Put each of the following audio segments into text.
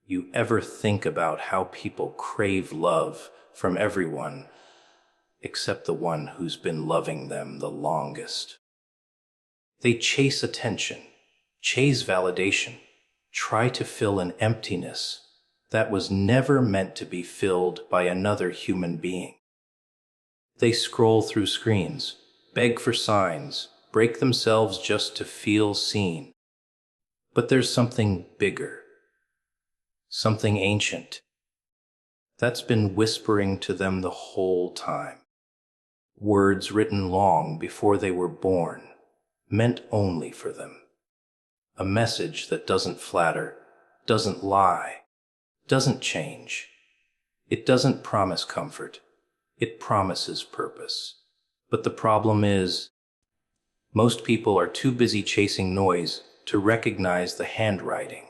You ever think about how people crave love from everyone except the one who's been loving them the longest? They chase attention, chase validation, try to fill an emptiness that was never meant to be filled by another human being. They scroll through screens, beg for signs, break themselves just to feel seen. But there's something bigger, something ancient, that's been whispering to them the whole time. Words written long before they were born, meant only for them. A message that doesn't flatter, doesn't lie, doesn't change. It doesn't promise comfort. It promises purpose. But the problem is, most people are too busy chasing noise to recognize the handwriting.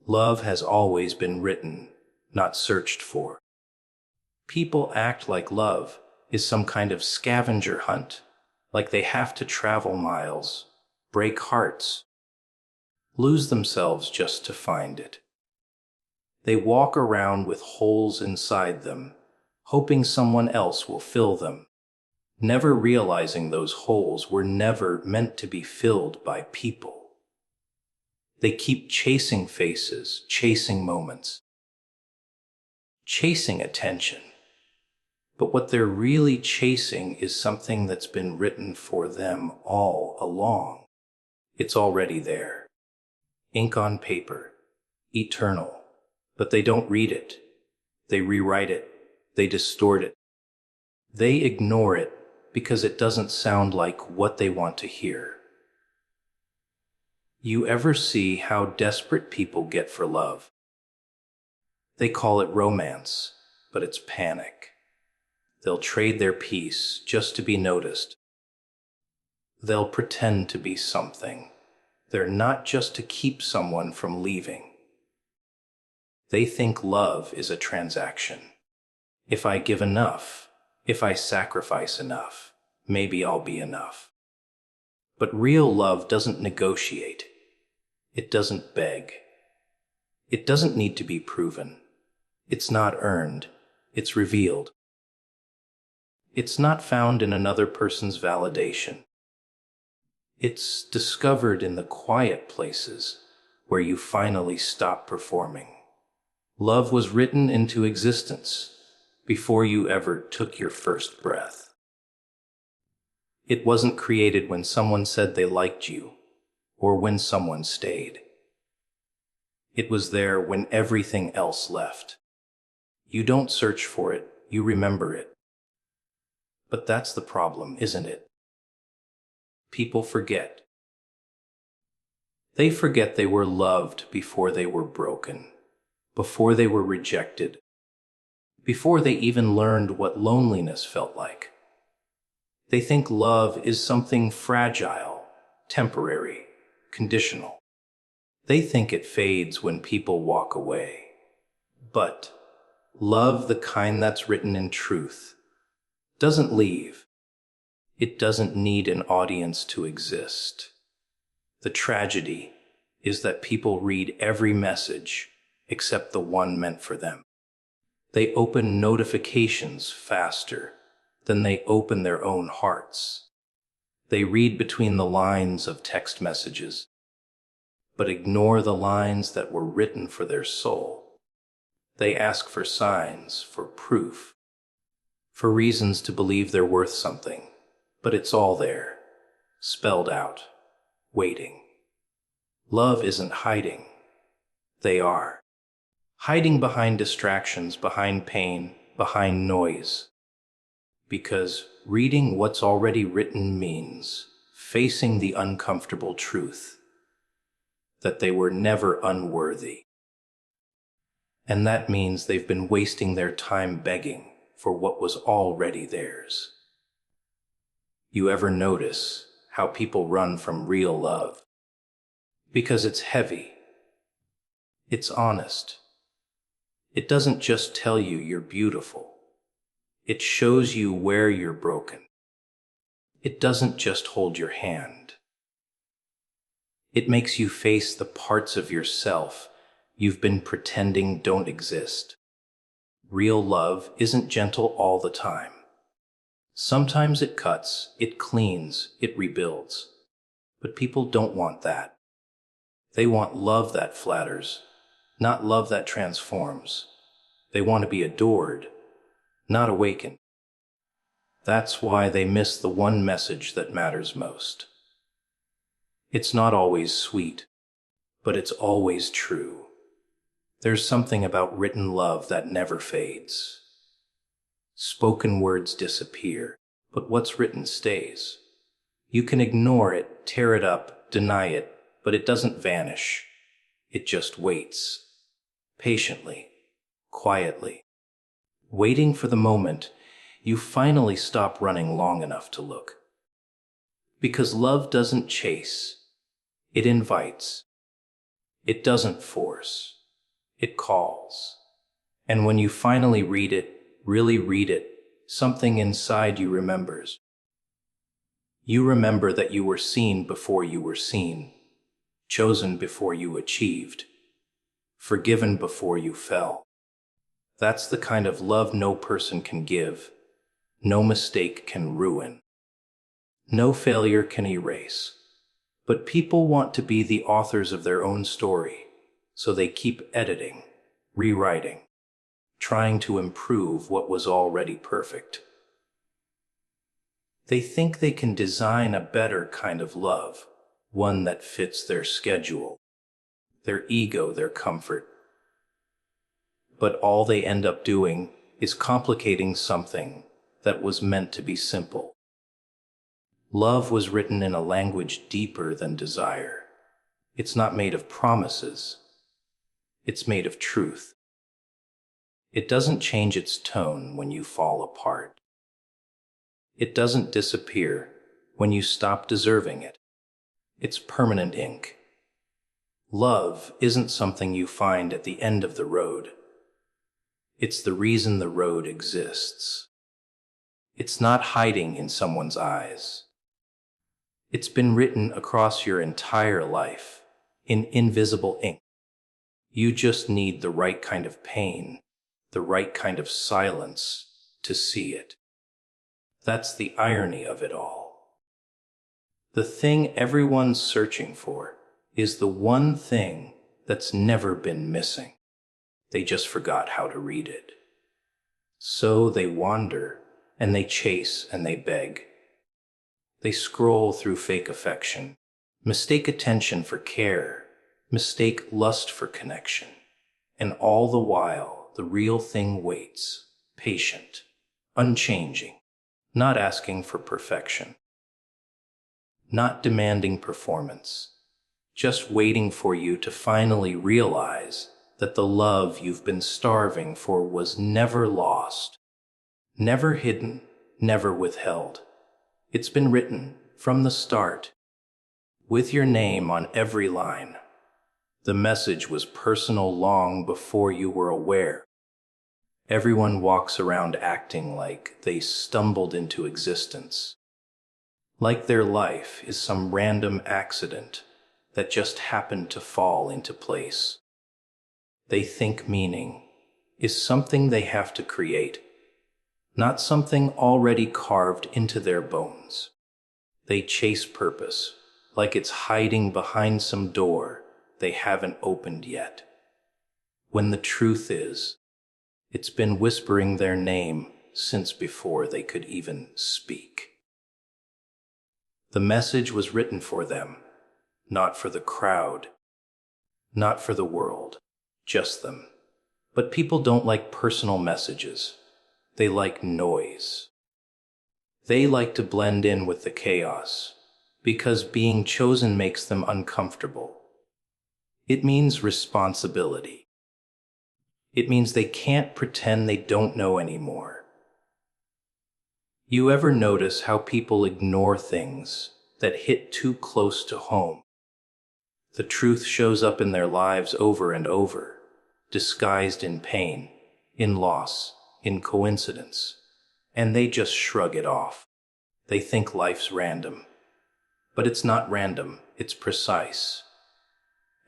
Love has always been written, not searched for. People act like love is some kind of scavenger hunt, like they have to travel miles, break hearts, lose themselves just to find it. They walk around with holes inside them, hoping someone else will fill them, never realizing those holes were never meant to be filled by people. They keep chasing faces, chasing moments, chasing attention. But what they're really chasing is something that's been written for them all along. It's already there. Ink on paper, eternal. But they don't read it. They rewrite it. They distort it. They ignore it because it doesn't sound like what they want to hear. You ever see how desperate people get for love? They call it romance, but it's panic. They'll trade their peace just to be noticed. They'll pretend to be something. They're not just to keep someone from leaving. They think love is a transaction. If I give enough, if I sacrifice enough, maybe I'll be enough. But real love doesn't negotiate. It doesn't beg. It doesn't need to be proven. It's not earned. It's revealed. It's not found in another person's validation. It's discovered in the quiet places where you finally stop performing. Love was written into existence before you ever took your first breath. It wasn't created when someone said they liked you or when someone stayed. It was there when everything else left. You don't search for it, you remember it. But that's the problem, isn't it? People forget. They forget they were loved before they were broken, before they were rejected, before they even learned what loneliness felt like. They think love is something fragile, temporary, conditional. They think it fades when people walk away. But love, the kind that's written in truth, doesn't leave. It doesn't need an audience to exist. The tragedy is that people read every message except the one meant for them. They open notifications faster than they open their own hearts. They read between the lines of text messages, but ignore the lines that were written for their soul. They ask for signs, for proof, for reasons to believe they're worth something, but it's all there, spelled out, waiting. Love isn't hiding. They are. Hiding behind distractions, behind pain, behind noise. Because reading what's already written means facing the uncomfortable truth that they were never unworthy. And that means they've been wasting their time begging for what was already theirs. You ever notice how people run from real love? Because it's heavy. It's honest. It doesn't just tell you you're beautiful. It shows you where you're broken. It doesn't just hold your hand. It makes you face the parts of yourself you've been pretending don't exist. Real love isn't gentle all the time. Sometimes it cuts, it cleans, it rebuilds. But people don't want that. They want love that flatters, not love that transforms. They want to be adored, not awakened. That's why they miss the one message that matters most. It's not always sweet, but it's always true. There's something about written love that never fades. Spoken words disappear, but what's written stays. You can ignore it, tear it up, deny it, but it doesn't vanish. It just waits. Patiently, quietly, waiting for the moment you finally stop running long enough to look. Because love doesn't chase, it invites. It doesn't force, it calls. And when you finally read it, really read it, something inside you remembers. You remember that you were seen before you were seen, chosen before you achieved, forgiven before you fell. That's the kind of love no person can give, no mistake can ruin, no failure can erase. But people want to be the authors of their own story, so they keep editing, rewriting, trying to improve what was already perfect. They think they can design a better kind of love, one that fits their schedule, their ego, their comfort. But all they end up doing is complicating something that was meant to be simple. Love was written in a language deeper than desire. It's not made of promises. It's made of truth. It doesn't change its tone when you fall apart. It doesn't disappear when you stop deserving it. It's permanent ink. Love isn't something you find at the end of the road. It's the reason the road exists. It's not hiding in someone's eyes. It's been written across your entire life in invisible ink. You just need the right kind of pain, the right kind of silence to see it. That's the irony of it all. The thing everyone's searching for is the one thing that's never been missing. They just forgot how to read it. So they wander, and they chase, and they beg. They scroll through fake affection, mistake attention for care, mistake lust for connection. And all the while, the real thing waits, patient, unchanging, not asking for perfection, not demanding performance, just waiting for you to finally realize that the love you've been starving for was never lost, never hidden, never withheld. It's been written from the start, with your name on every line. The message was personal long before you were aware. Everyone walks around acting like they stumbled into existence, like their life is some random accident that just happened to fall into place. They think meaning is something they have to create, not something already carved into their bones. They chase purpose like it's hiding behind some door they haven't opened yet, when the truth is, it's been whispering their name since before they could even speak. The message was written for them, not for the crowd, not for the world, just them. But people don't like personal messages. They like noise. They like to blend in with the chaos, because being chosen makes them uncomfortable. It means responsibility. It means they can't pretend they don't know anymore. You ever notice how people ignore things that hit too close to home? The truth shows up in their lives over and over, disguised in pain, in loss, in coincidence, and they just shrug it off. They think life's random. But it's not random, it's precise.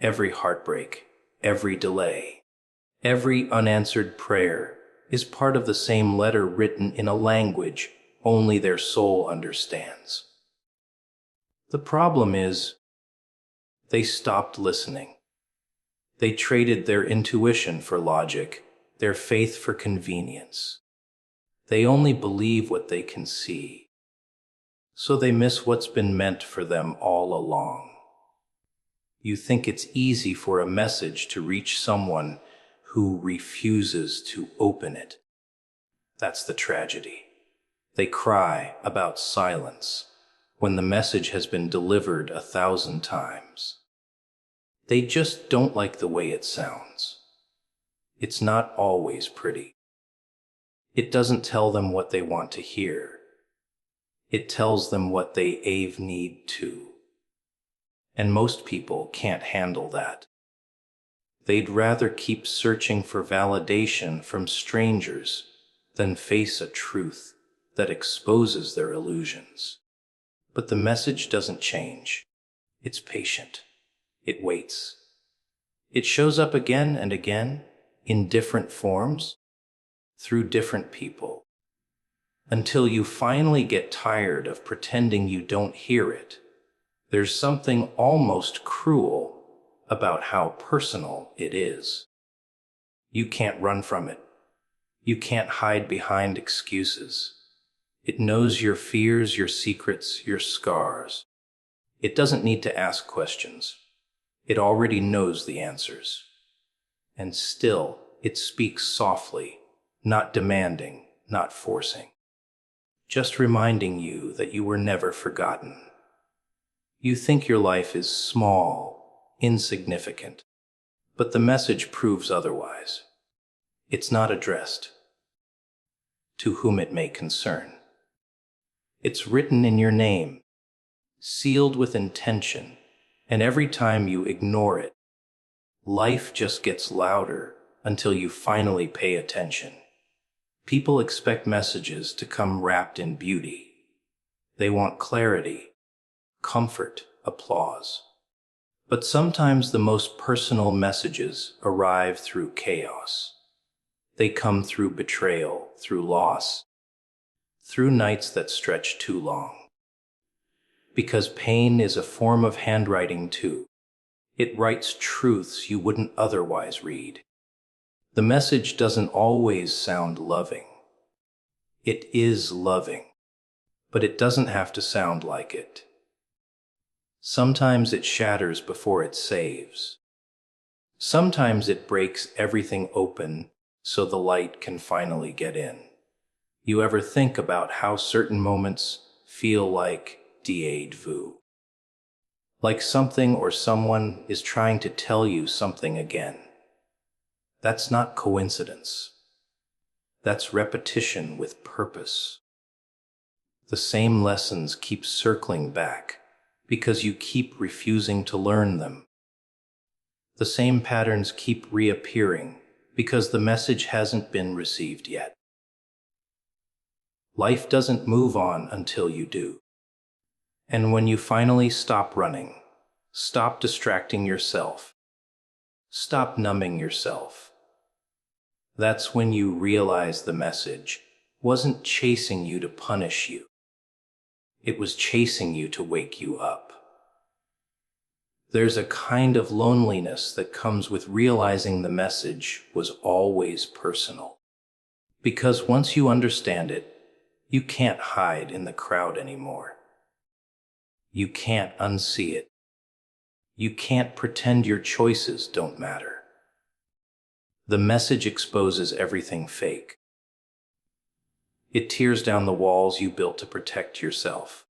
Every heartbreak, every delay, every unanswered prayer is part of the same letter written in a language only their soul understands. The problem is, they stopped listening. They traded their intuition for logic, their faith for convenience. They only believe what they can see, so they miss what's been meant for them all along. You think it's easy for a message to reach someone who refuses to open it. That's the tragedy. They cry about silence when the message has been delivered 1,000 times. They just don't like the way it sounds. It's not always pretty. It doesn't tell them what they want to hear. It tells them what they need to. And most people can't handle that. They'd rather keep searching for validation from strangers than face a truth that exposes their illusions. But the message doesn't change. It's patient. It waits. It shows up again and again in different forms, through different people, until you finally get tired of pretending you don't hear it. There's something almost cruel about how personal it is. You can't run from it. You can't hide behind excuses. It knows your fears, your secrets, your scars. It doesn't need to ask questions. It already knows the answers. And still, it speaks softly, not demanding, not forcing. Just reminding you that you were never forgotten. You think your life is small, insignificant, but the message proves otherwise. It's not addressed to whom it may concern. It's written in your name, sealed with intention, and every time you ignore it, life just gets louder until you finally pay attention. People expect messages to come wrapped in beauty. They want clarity, comfort, applause. But sometimes the most personal messages arrive through chaos. They come through betrayal, through loss, through nights that stretch too long. Because pain is a form of handwriting too. It writes truths you wouldn't otherwise read. The message doesn't always sound loving. It is loving, but it doesn't have to sound like it. Sometimes it shatters before it saves. Sometimes it breaks everything open so the light can finally get in. You ever think about how certain moments feel like déjà vu? Like something or someone is trying to tell you something again. That's not coincidence. That's repetition with purpose. The same lessons keep circling back because you keep refusing to learn them. The same patterns keep reappearing because the message hasn't been received yet. Life doesn't move on until you do. And when you finally stop running, stop distracting yourself, stop numbing yourself, that's when you realize the message wasn't chasing you to punish you. It was chasing you to wake you up. There's a kind of loneliness that comes with realizing the message was always personal. Because once you understand it, you can't hide in the crowd anymore. You can't unsee it. You can't pretend your choices don't matter. The message exposes everything fake. It tears down the walls you built to protect yourself.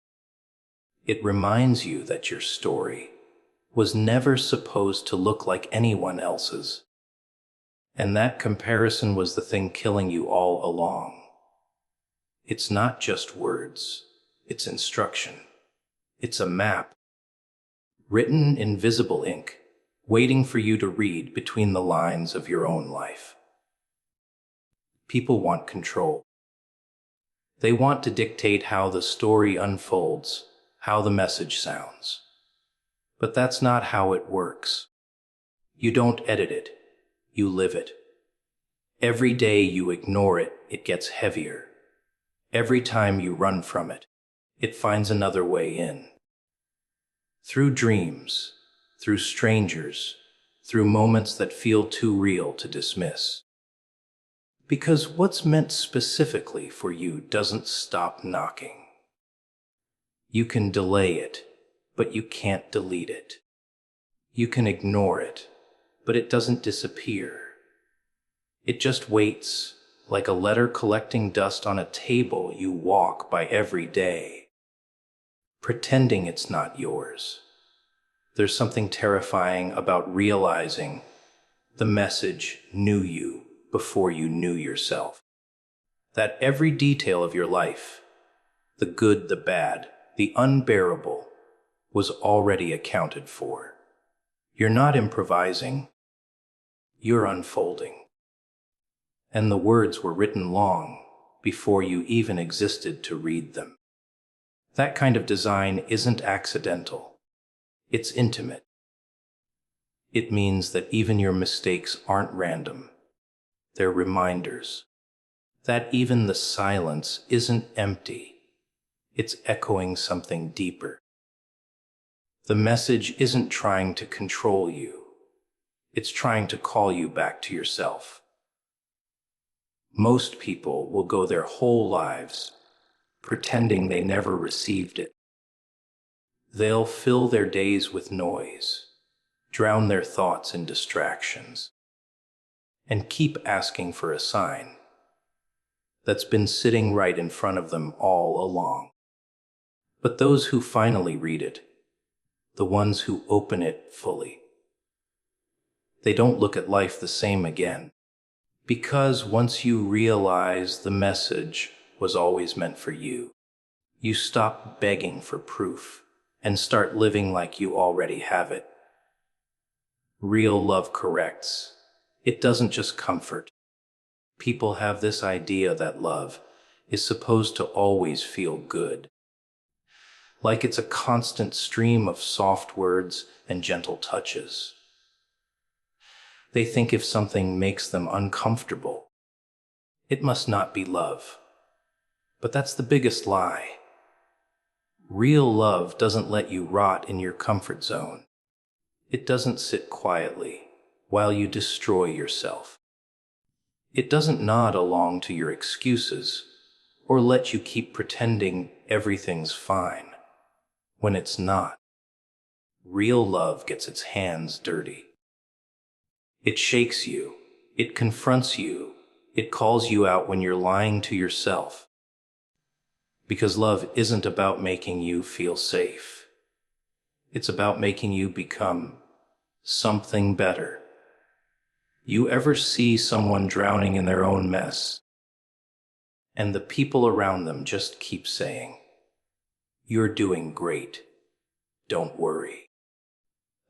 It reminds you that your story was never supposed to look like anyone else's. And that comparison was the thing killing you all along. It's not just words, it's instruction. It's a map, written in visible ink, waiting for you to read between the lines of your own life. People want control. They want to dictate how the story unfolds, how the message sounds. But that's not how it works. You don't edit it, you live it. Every day you ignore it, it gets heavier. Every time you run from it, it finds another way in. Through dreams, through strangers, through moments that feel too real to dismiss. Because what's meant specifically for you doesn't stop knocking. You can delay it, but you can't delete it. You can ignore it, but it doesn't disappear. It just waits, like a letter collecting dust on a table you walk by every day, pretending it's not yours. There's something terrifying about realizing the message knew you before you knew yourself. That every detail of your life, the good, the bad, the unbearable, was already accounted for. You're not improvising, you're unfolding. And the words were written long before you even existed to read them. That kind of design isn't accidental. It's intimate. It means that even your mistakes aren't random. They're reminders. That even the silence isn't empty. It's echoing something deeper. The message isn't trying to control you. It's trying to call you back to yourself. Most people will go their whole lives pretending they never received it. They'll fill their days with noise, drown their thoughts in distractions, and keep asking for a sign that's been sitting right in front of them all along. But those who finally read it, the ones who open it fully, they don't look at life the same again. Because once you realize the message was always meant for you, you stop begging for proof and start living like you already have it. Real love corrects. It doesn't just comfort. People have this idea that love is supposed to always feel good. Like it's a constant stream of soft words and gentle touches. They think if something makes them uncomfortable, it must not be love. But that's the biggest lie. Real love doesn't let you rot in your comfort zone. It doesn't sit quietly while you destroy yourself. It doesn't nod along to your excuses or let you keep pretending everything's fine when it's not. Real love gets its hands dirty. It shakes you. It confronts you. It calls you out when you're lying to yourself. Because love isn't about making you feel safe. It's about making you become something better. You ever see someone drowning in their own mess, and the people around them just keep saying, "You're doing great. Don't worry."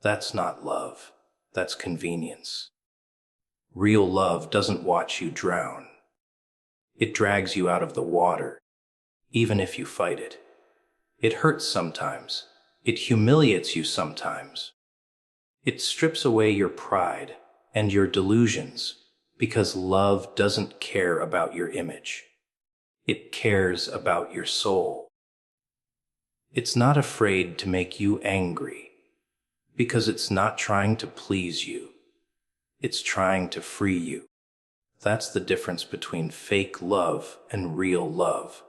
That's not love. That's convenience. Real love doesn't watch you drown. It drags you out of the water, even if you fight it. It hurts sometimes. It humiliates you sometimes. It strips away your pride and your delusions because love doesn't care about your image. It cares about your soul. It's not afraid to make you angry because it's not trying to please you. It's trying to free you. That's the difference between fake love and real love.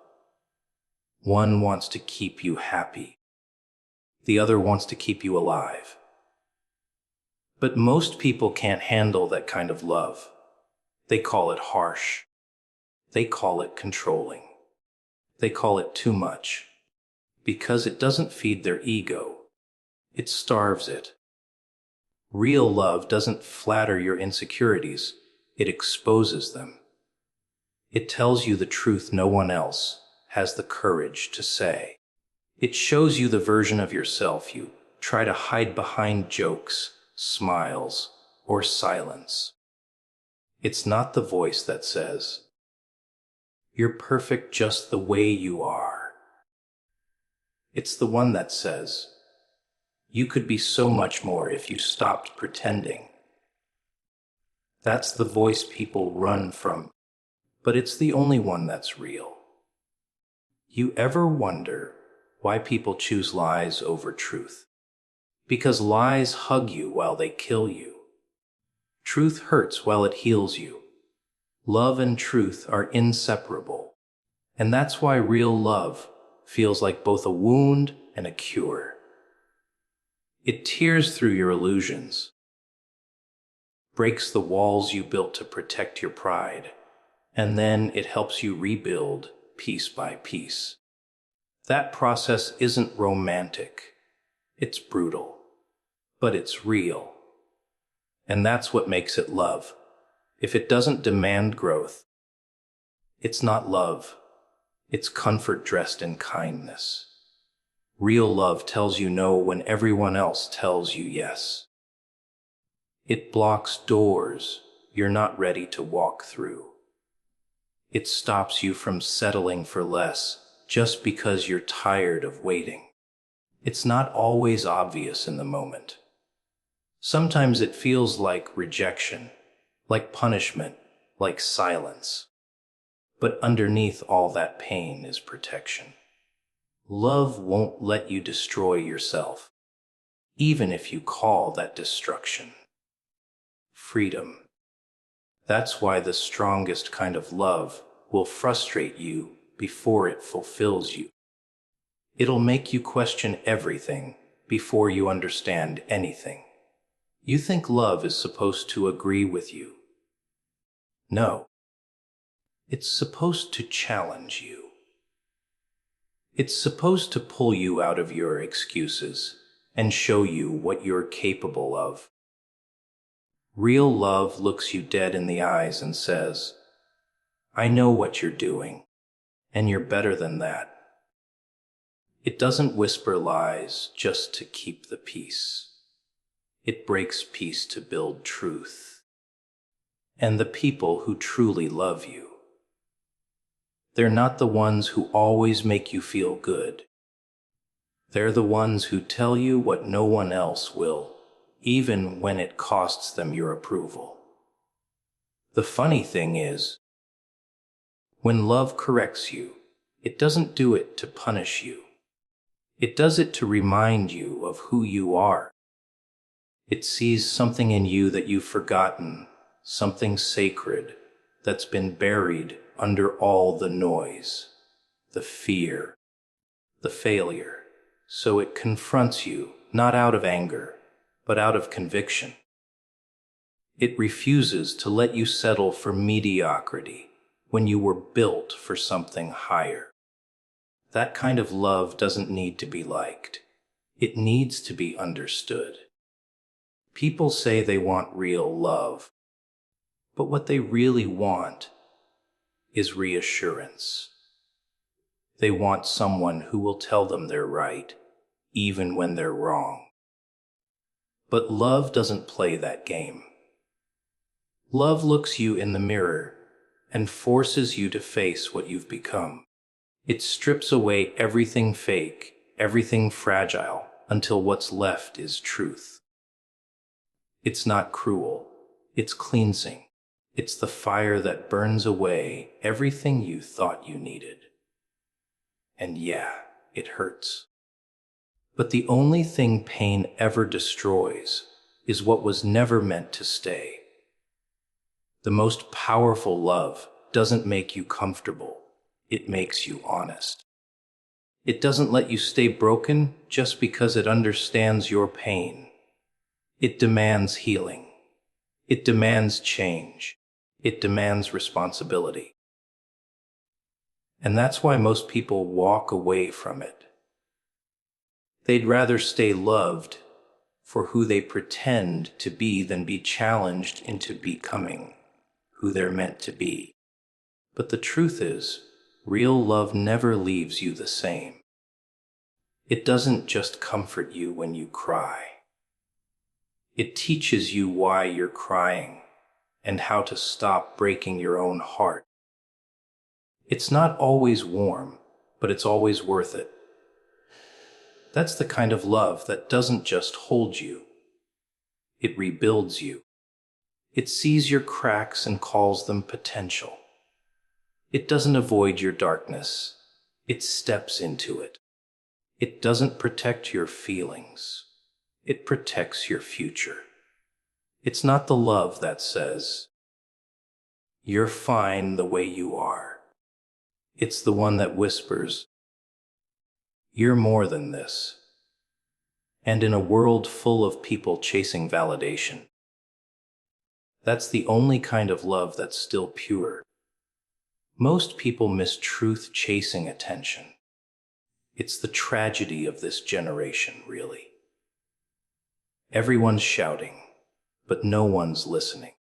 One wants to keep you happy. The other wants to keep you alive. But most people can't handle that kind of love. They call it harsh. They call it controlling. They call it too much. Because it doesn't feed their ego. It starves it. Real love doesn't flatter your insecurities. It exposes them. It tells you the truth no one else has the courage to say. It shows you the version of yourself you try to hide behind jokes, smiles, or silence. It's not the voice that says, "You're perfect just the way you are." It's the one that says, "You could be so much more if you stopped pretending." That's the voice people run from, but it's the only one that's real. You ever wonder why people choose lies over truth? Because lies hug you while they kill you. Truth hurts while it heals you. Love and truth are inseparable. And that's why real love feels like both a wound and a cure. It tears through your illusions, breaks the walls you built to protect your pride, and then it helps you rebuild piece by piece. That process isn't romantic. It's brutal, but it's real. And that's what makes it love. If it doesn't demand growth, it's not love. It's comfort dressed in kindness. Real love tells you no when everyone else tells you yes. It blocks doors you're not ready to walk through. It stops you from settling for less just because you're tired of waiting. It's not always obvious in the moment. Sometimes it feels like rejection, like punishment, like silence. But underneath all that pain is protection. Love won't let you destroy yourself, even if you call that destruction freedom. That's why the strongest kind of love will frustrate you before it fulfills you. It'll make you question everything before you understand anything. You think love is supposed to agree with you. No. It's supposed to challenge you. It's supposed to pull you out of your excuses and show you what you're capable of. Real love looks you dead in the eyes and says, I know what you're doing, and you're better than that. It doesn't whisper lies just to keep the peace. It breaks peace to build truth. And the people who truly love you, they're not the ones who always make you feel good. They're the ones who tell you what no one else will, even when it costs them your approval. The funny thing is, when love corrects you, it doesn't do it to punish you. It does it to remind you of who you are. It sees something in you that you've forgotten, something sacred that's been buried under all the noise, the fear, the failure. So it confronts you, not out of anger, but out of conviction. It refuses to let you settle for mediocrity when you were built for something higher. That kind of love doesn't need to be liked. It needs to be understood. People say they want real love, but what they really want is reassurance. They want someone who will tell them they're right, even when they're wrong. But love doesn't play that game. Love looks you in the mirror and forces you to face what you've become. It strips away everything fake, everything fragile, until what's left is truth. It's not cruel. It's cleansing. It's the fire that burns away everything you thought you needed. And yeah, it hurts. But the only thing pain ever destroys is what was never meant to stay. The most powerful love doesn't make you comfortable. It makes you honest. It doesn't let you stay broken just because it understands your pain. It demands healing. It demands change. It demands responsibility. And that's why most people walk away from it. They'd rather stay loved for who they pretend to be than be challenged into becoming who they're meant to be. But the truth is, real love never leaves you the same. It doesn't just comfort you when you cry. It teaches you why you're crying and how to stop breaking your own heart. It's not always warm, but it's always worth it. That's the kind of love that doesn't just hold you. It rebuilds you. It sees your cracks and calls them potential. It doesn't avoid your darkness. It steps into it. It doesn't protect your feelings. It protects your future. It's not the love that says, "You're fine the way you are." It's the one that whispers, "You're more than this." And in a world full of people chasing validation, that's the only kind of love that's still pure. Most people miss truth chasing attention. It's the tragedy of this generation, really. Everyone's shouting, but no one's listening.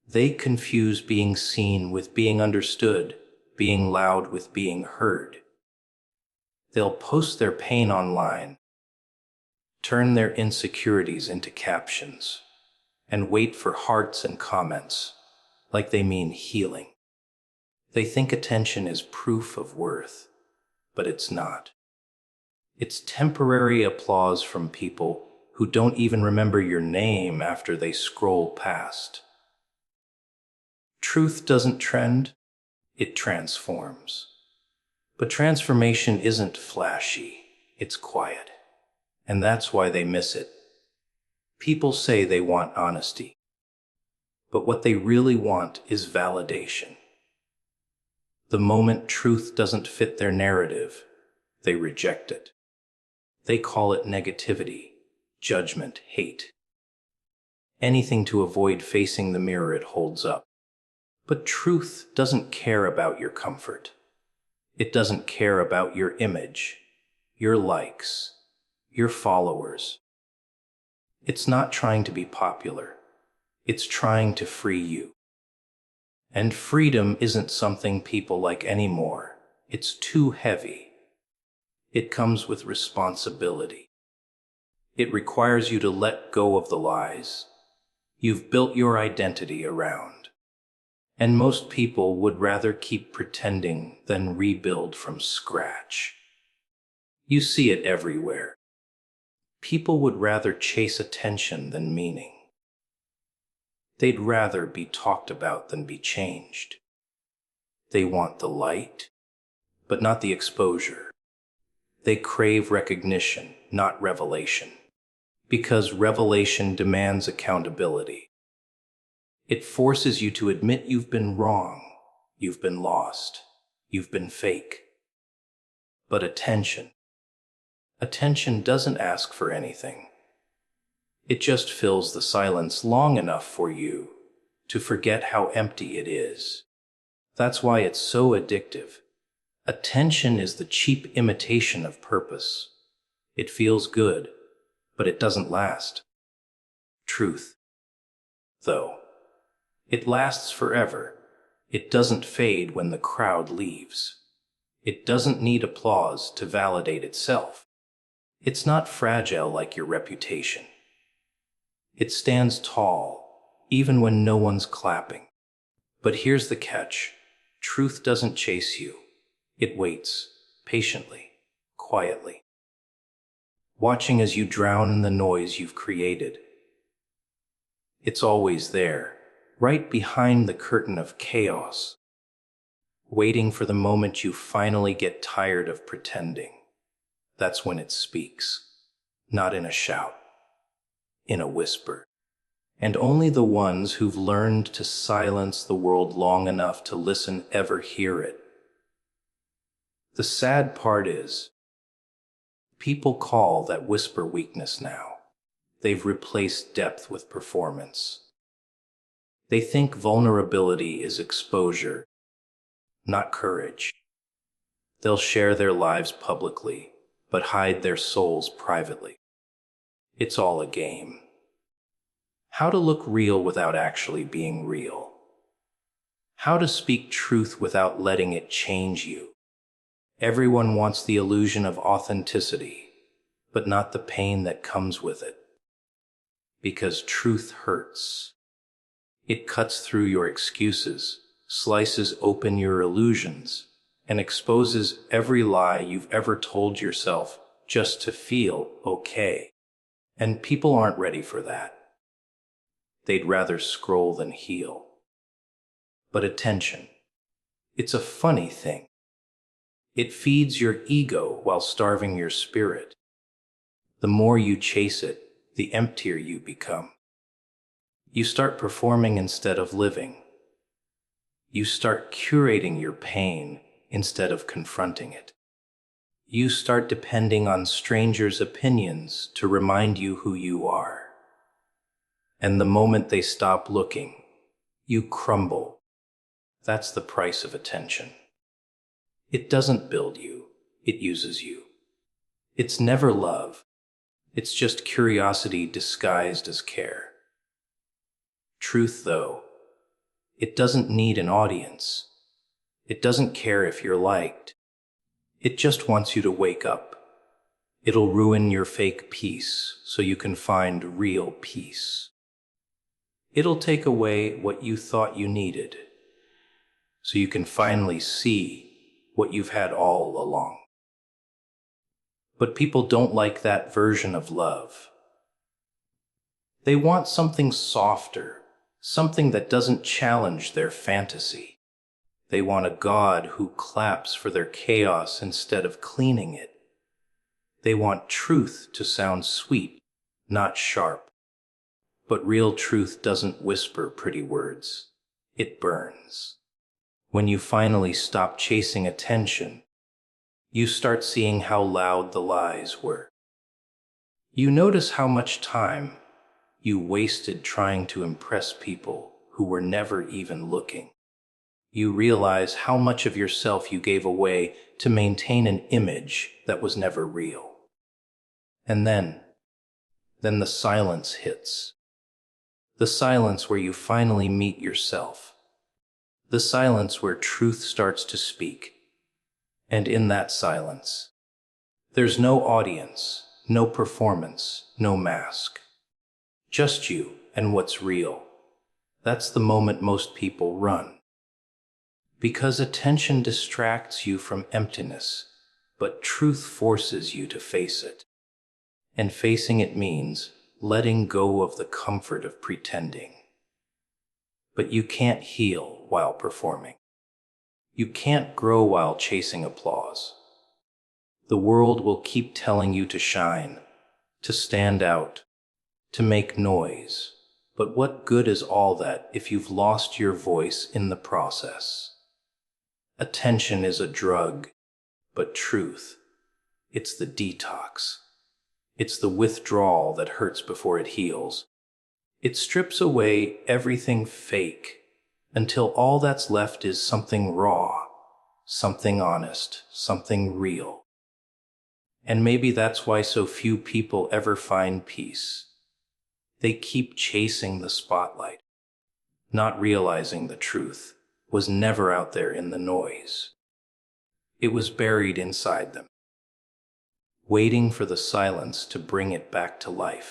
They confuse being seen with being understood, being loud with being heard. They'll post their pain online, turn their insecurities into captions, and wait for hearts and comments like they mean healing. They think attention is proof of worth, but it's not. It's temporary applause from people who don't even remember your name after they scroll past. Truth doesn't trend, it transforms. But transformation isn't flashy, it's quiet. And that's why they miss it. People say they want honesty, but what they really want is validation. The moment truth doesn't fit their narrative, they reject it. They call it negativity, judgment, hate. Anything to avoid facing the mirror it holds up. But truth doesn't care about your comfort. It doesn't care about your image, your likes, your followers. It's not trying to be popular. It's trying to free you. And freedom isn't something people like anymore. It's too heavy. It comes with responsibility. It requires you to let go of the lies you've built your identity around. And most people would rather keep pretending than rebuild from scratch. You see it everywhere. People would rather chase attention than meaning. They'd rather be talked about than be changed. They want the light, but not the exposure. They crave recognition, not revelation, because revelation demands accountability. It forces you to admit you've been wrong, you've been lost, you've been fake. But attention doesn't ask for anything. It just fills the silence long enough for you to forget how empty it is. That's why it's so addictive. Attention is the cheap imitation of purpose. It feels good, but it doesn't last. Truth, though, it lasts forever. It doesn't fade when the crowd leaves. It doesn't need applause to validate itself. It's not fragile like your reputation. It stands tall, even when no one's clapping. But here's the catch. Truth doesn't chase you. It waits, patiently, quietly, watching as you drown in the noise you've created. It's always there, right behind the curtain of chaos, waiting for the moment you finally get tired of pretending. That's when it speaks, not in a shout, in a whisper. And only the ones who've learned to silence the world long enough to listen ever hear it. The sad part is, people call that whisper weakness now. They've replaced depth with performance. They think vulnerability is exposure, not courage. They'll share their lives publicly, but hide their souls privately. It's all a game. How to look real without actually being real. How to speak truth without letting it change you. Everyone wants the illusion of authenticity, but not the pain that comes with it. Because truth hurts. It cuts through your excuses, slices open your illusions, and exposes every lie you've ever told yourself just to feel okay. And people aren't ready for that. They'd rather scroll than heal. But attention, it's a funny thing. It feeds your ego while starving your spirit. The more you chase it, the emptier you become. You start performing instead of living. You start curating your pain instead of confronting it. You start depending on strangers' opinions to remind you who you are. And the moment they stop looking, you crumble. That's the price of attention. It doesn't build you, it uses you. It's never love. It's just curiosity disguised as care. Truth, though, it doesn't need an audience. It doesn't care if you're liked. It just wants you to wake up. It'll ruin your fake peace so you can find real peace. It'll take away what you thought you needed so you can finally see what you've had all along. But people don't like that version of love. They want something softer, something that doesn't challenge their fantasy. They want a God who claps for their chaos instead of cleaning it. They want truth to sound sweet, not sharp. But real truth doesn't whisper pretty words. It burns. When you finally stop chasing attention, you start seeing how loud the lies were. You notice how much time you wasted trying to impress people who were never even looking. You realize how much of yourself you gave away to maintain an image that was never real. And then the silence hits. The silence where you finally meet yourself. The silence where truth starts to speak. And in that silence, there's no audience, no performance, no mask. Just you and what's real. That's the moment most people run. Because attention distracts you from emptiness, but truth forces you to face it. And facing it means letting go of the comfort of pretending. But you can't heal while performing. You can't grow while chasing applause. The world will keep telling you to shine, to stand out, to make noise. But what good is all that if you've lost your voice in the process? Attention is a drug, but truth, it's the detox. It's the withdrawal that hurts before it heals. It strips away everything fake until all that's left is something raw, something honest, something real. And maybe that's why so few people ever find peace. They keep chasing the spotlight, not realizing the truth was never out there in the noise. It was buried inside them, waiting for the silence to bring it back to life.